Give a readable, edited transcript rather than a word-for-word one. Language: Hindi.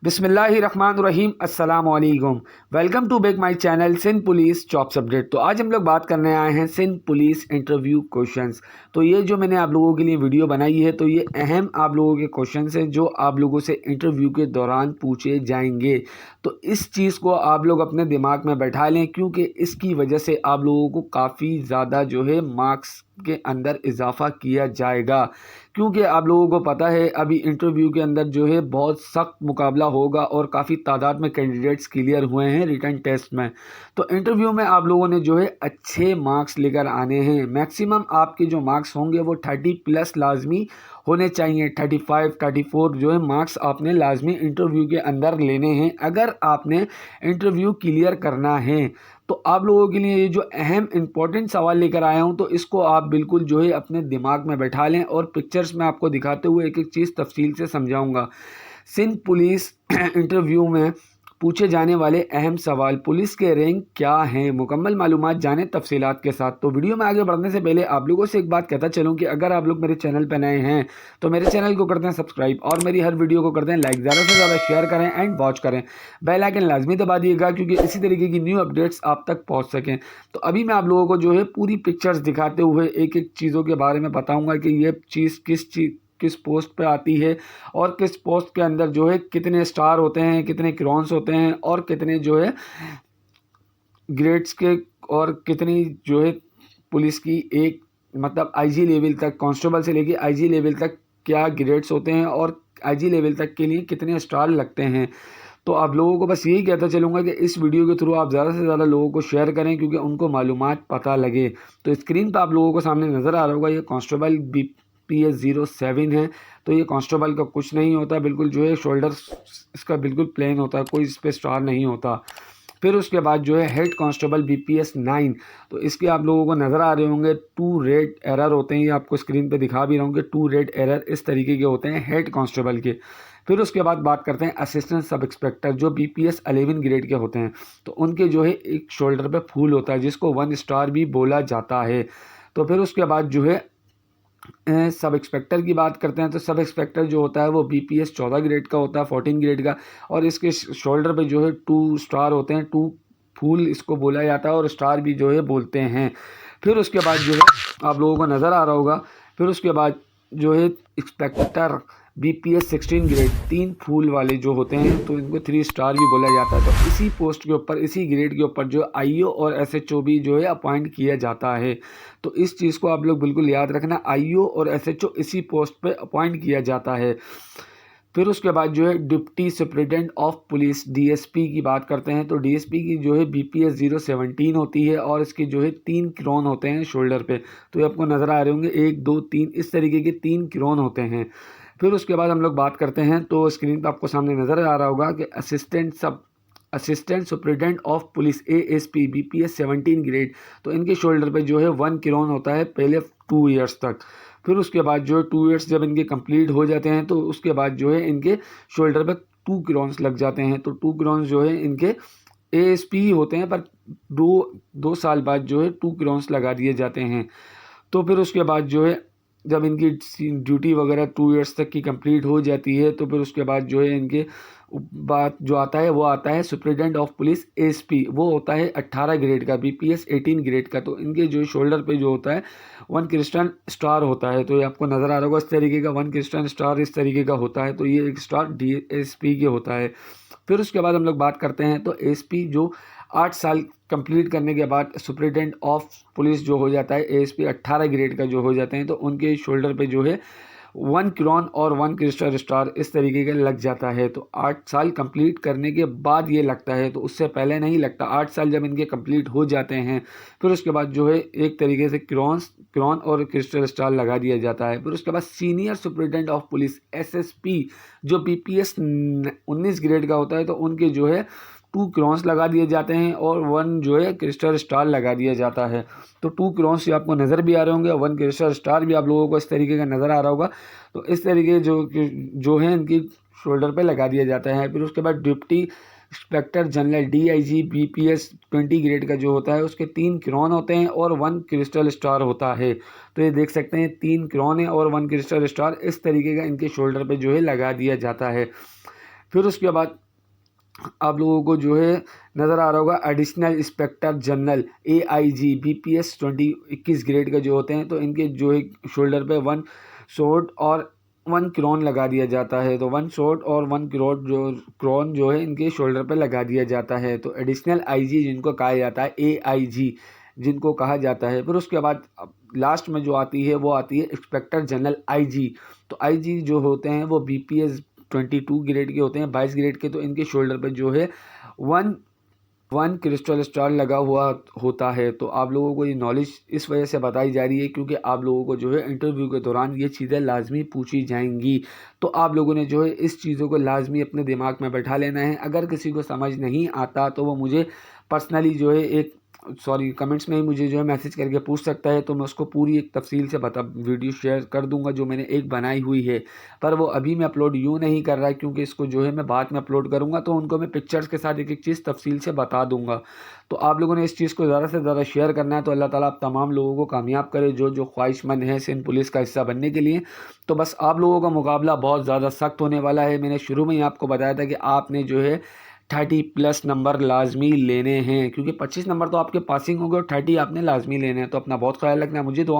बिस्मिल्लाहिर्रहमानिर्रहीम अस्सलाम वालेकुम। Welcome to back my channel Sindh police jobs update. तो आज हम लोग बात करने आए हैं सिंध पुलिस इंटरव्यू क्वेश्चंस। तो ये जो मैंने आप लोगों के लिए वीडियो बनाई है तो ये अहम आप लोगों के क्वेश्चंस हैं जो आप लोगों से इंटरव्यू के दौरान पूछे जाएंगे। तो इस चीज़ को आप लोग अपने दिमाग में बैठा लें क्योंकि इसकी वजह से आप लोगों को काफ़ी ज़्यादा जो है मार्क्स के अंदर इजाफा किया जाएगा। क्योंकि आप लोगों को पता है अभी इंटरव्यू के अंदर जो है बहुत सख्त मुकाबला होगा और काफ़ी तादाद में कैंडिडेट्स क्लियर हुए हैं रिटन टेस्ट में। तो इंटरव्यू में आप लोगों ने जो है अच्छे मार्क्स लेकर आने हैं। मैक्सिमम आपके जो मार्क्स होंगे वो 30+ लाजमी होने चाहिए। 35 34 जो है मार्क्स आपने लाजमी इंटरव्यू के अंदर लेने हैं अगर आपने इंटरव्यू क्लियर करना है। तो आप लोगों के लिए ये जो अहम इम्पोर्टेंट सवाल लेकर आया हूँ तो इसको आप बिल्कुल जो है अपने दिमाग में बैठा लें और पिक्चर्स में आपको दिखाते हुए एक एक चीज़ तफसील से समझाऊंगा। सिंध पुलिस इंटरव्यू में पूछे जाने वाले अहम सवाल, पुलिस के रैंक क्या हैं, मुकम्मल मालूमात जाने तफसीलात के साथ। तो वीडियो में आगे बढ़ने से पहले आप लोगों से एक बात कहता चलूं कि अगर आप लोग मेरे चैनल पर नए हैं तो मेरे चैनल को करते हैं सब्सक्राइब और मेरी हर वीडियो को करते हैं लाइक, ज़्यादा से ज़्यादा शेयर करें एंड वॉच करें। बेल आइकन लाजमी दबा दिएगा क्योंकि इसी तरीके की न्यू अपडेट्स आप तक पहुँच सकें। तो अभी मैं आप लोगों को जो है पूरी पिक्चर्स दिखाते हुए एक एक चीज़ों के बारे में बताऊँगा कि ये चीज़ किस पोस्ट पे आती है और किस पोस्ट के अंदर जो है कितने स्टार होते हैं, कितने क्रॉन्स होते हैं और कितने जो है ग्रेड्स के और कितनी जो है पुलिस की एक मतलब आईजी लेवल तक, कांस्टेबल से लेके आईजी लेवल तक क्या ग्रेड्स होते हैं और आईजी लेवल तक के लिए कितने स्टार लगते हैं। तो आप लोगों को बस यही कहता चलूँगा कि इस वीडियो के थ्रू आप ज़्यादा से ज़्यादा लोगों को शेयर करें क्योंकि उनको मालूमात पता लगे। तो स्क्रीन पर आप लोगों को सामने नज़र आ रहा होगा ये कांस्टेबल BPS 07 है। तो ये कांस्टेबल का कुछ नहीं होता, बिल्कुल जो है शोल्डर इसका बिल्कुल प्लेन होता है, कोई इस पर स्टार नहीं होता। फिर उसके बाद जो है हेड कांस्टेबल BPS 9, तो इसके आप लोगों को नज़र आ रहे होंगे 2 रेड एरर होते हैं। ये आपको स्क्रीन पे दिखा भी रहा हूँ कि 2 रेड एरर इस तरीके के होते हैं हेड कांस्टेबल के। फिर उसके बाद बात करते हैं असिस्टेंट सब इंस्पेक्टर जो BPS 11 ग्रेड के होते हैं। तो उनके जो है एक शोल्डर पे फूल होता है जिसको 1 स्टार भी बोला जाता है। तो फिर उसके बाद जो है सब इंस्पेक्टर की बात करते हैं तो सब इंस्पेक्टर जो होता है वो BPS 14 ग्रेड का होता है, 14 ग्रेड का, और इसके शोल्डर पे जो है 2 स्टार होते हैं, 2 फूल इसको बोला जाता है और स्टार भी जो है बोलते हैं। फिर उसके बाद जो है आप लोगों को नज़र आ रहा होगा, फिर उसके बाद जो है इंस्पेक्टर BPS 16 ग्रेड 3 फूल वाले जो होते हैं तो इनको 3 स्टार भी बोला जाता है। तो इसी पोस्ट के ऊपर, इसी ग्रेड के ऊपर जो IO और SHO भी जो है अपॉइंट किया जाता है। तो इस चीज़ को आप लोग बिल्कुल याद रखना, IO और SHO इसी पोस्ट पे अपॉइंट किया जाता है। फिर उसके बाद जो है deputy superintendent of police DSP की बात करते हैं तो DSP की जो है BPS 017 होती है और इसके जो है 3 क्रोन होते हैं शोल्डर पे। तो ये आपको नज़र आ रहे होंगे 1 2 3 इस तरीके के 3 क्रोन होते हैं। फिर उसके बाद हम लोग बात करते हैं तो स्क्रीन पर आपको सामने नज़र आ रहा होगा कि assistant superintendent of police ASP BPS 17 grade. तो इनके शोल्डर पे जो है 1 क्रोन होता है पहले 2 ईयर्स तक। फिर उसके बाद जो है 2 ईयर्स जब इनके कंप्लीट हो जाते हैं तो उसके बाद जो है इनके शोल्डर पे 2 क्रोन्स लग जाते हैं। तो 2 क्रोन्स जो है इनके ASP होते हैं पर 2 साल बाद जो है 2 क्रोन्स लगा दिए जाते हैं। तो फिर उसके बाद जो है जब इनकी ड्यूटी वगैरह 2 ईयर्स तक की कंप्लीट हो जाती है तो फिर उसके बाद जो है इनके बात जो आता है वो आता है सुप्रिटेंडेंट ऑफ पुलिस ASP, वो होता है 18 ग्रेड का BPS 18 ग्रेड का। तो इनके जो शोल्डर पे जो होता है 1 क्रिस्टल स्टार होता है। तो ये आपको नज़र आ रहा होगा इस तरीके का 1 क्रिस्टल स्टार इस तरीके का होता है। तो ये एक स्टार DSP के होता है। फिर उसके बाद हम लोग बात करते हैं तो ASP जो 8 साल कंप्लीट करने के बाद सुप्रिटेंडेंट ऑफ पुलिस जो हो जाता है ASP 18 ग्रेड का जो हो जाते हैं तो उनके शोल्डर पे जो है 1 क्रोन और 1 क्रिस्टल स्टार इस तरीके का लग जाता है। तो 8 साल कंप्लीट करने के बाद ये लगता है, तो उससे पहले नहीं लगता। 8 साल जब इनके कंप्लीट हो जाते हैं फिर उसके बाद जो है एक तरीके से क्रोन और क्रिस्टल स्टार लगा दिया जाता है। फिर उसके बाद senior superintendent of police SSP जो BPS 19 ग्रेड का होता है तो उनके जो है 2 क्रोन्स लगा दिए जाते हैं और 1 जो है क्रिस्टल स्टार लगा दिया जाता है। तो 2 क्रोन्स आपको नज़र भी आ रहे होंगे, 1 क्रिस्टल स्टार भी आप लोगों को इस तरीके का नज़र आ रहा होगा। तो इस तरीके जो है इनकी शोल्डर पे लगा दिया जाता है। फिर उसके बाद deputy inspector general DIG BPS 20 grade का जो होता है उसके 3 क्रोन होते हैं और 1 क्रिस्टल स्टार होता है। तो ये देख सकते हैं 3 क्रोन है और 1 क्रिस्टल स्टार इस तरीके का इनके शोल्डर पे जो है लगा दिया जाता है। फिर उसके बाद आप लोगों को जो है नज़र आ रहा होगा additional inspector general AIG BPS 21 grade के जो होते हैं, तो इनके जो है शोल्डर पे 1 शॉट और 1 क्रोन लगा दिया जाता है। तो 1 शॉट और 1 क्रोन जो है इनके शोल्डर पे लगा दिया जाता है। तो एडिशनल IG जिनको कहा जाता है, AIG जिनको कहा जाता है। फिर उसके बाद लास्ट में जो आती है वो आती है इंस्पेक्टर जनरल IG। तो IG जो होते हैं वो BPS 22 ग्रेड के होते हैं, 22 ग्रेड के। तो इनके शोल्डर पर जो है 1 क्रिस्टल स्टार लगा हुआ होता है। तो आप लोगों को ये नॉलेज इस वजह से बताई जा रही है क्योंकि आप लोगों को जो है इंटरव्यू के दौरान ये चीज़ें लाजमी पूछी जाएंगी। तो आप लोगों ने जो है इस चीज़ों को लाजमी अपने दिमाग में बैठा लेना है। अगर किसी को समझ नहीं आता तो वो मुझे पर्सनली जो है कमेंट्स में ही मुझे जो है मैसेज करके पूछ सकता है। तो मैं उसको पूरी एक तफसील से वीडियो शेयर कर दूंगा जो मैंने एक बनाई हुई है, पर वो अभी मैं अपलोड यूँ नहीं कर रहा है क्योंकि इसको जो है मैं बाद में अपलोड करूँगा, तो उनको मैं पिक्चर्स के साथ एक एक चीज़ तफसील से बता दूंगा। तो आप लोगों ने इस चीज़ को ज़्यादा से ज़्यादा शेयर करना है। तो अल्लाह ताला आप तमाम लोगों को कामयाब करे जो जो ख्वाहिशमंद है सिंध पुलिस का हिस्सा बनने के लिए। तो बस आप लोगों का मुकाबला बहुत ज़्यादा सख्त होने वाला है। मैंने शुरू में ही आपको बताया था कि आपने जो है 30+ नंबर लाजमी लेने हैं, क्योंकि 25 नंबर तो आपके पासिंग हो गए और 30 आपने लाजमी लेने हैं। तो अपना बहुत ख्याल रखना, मुझे दुआ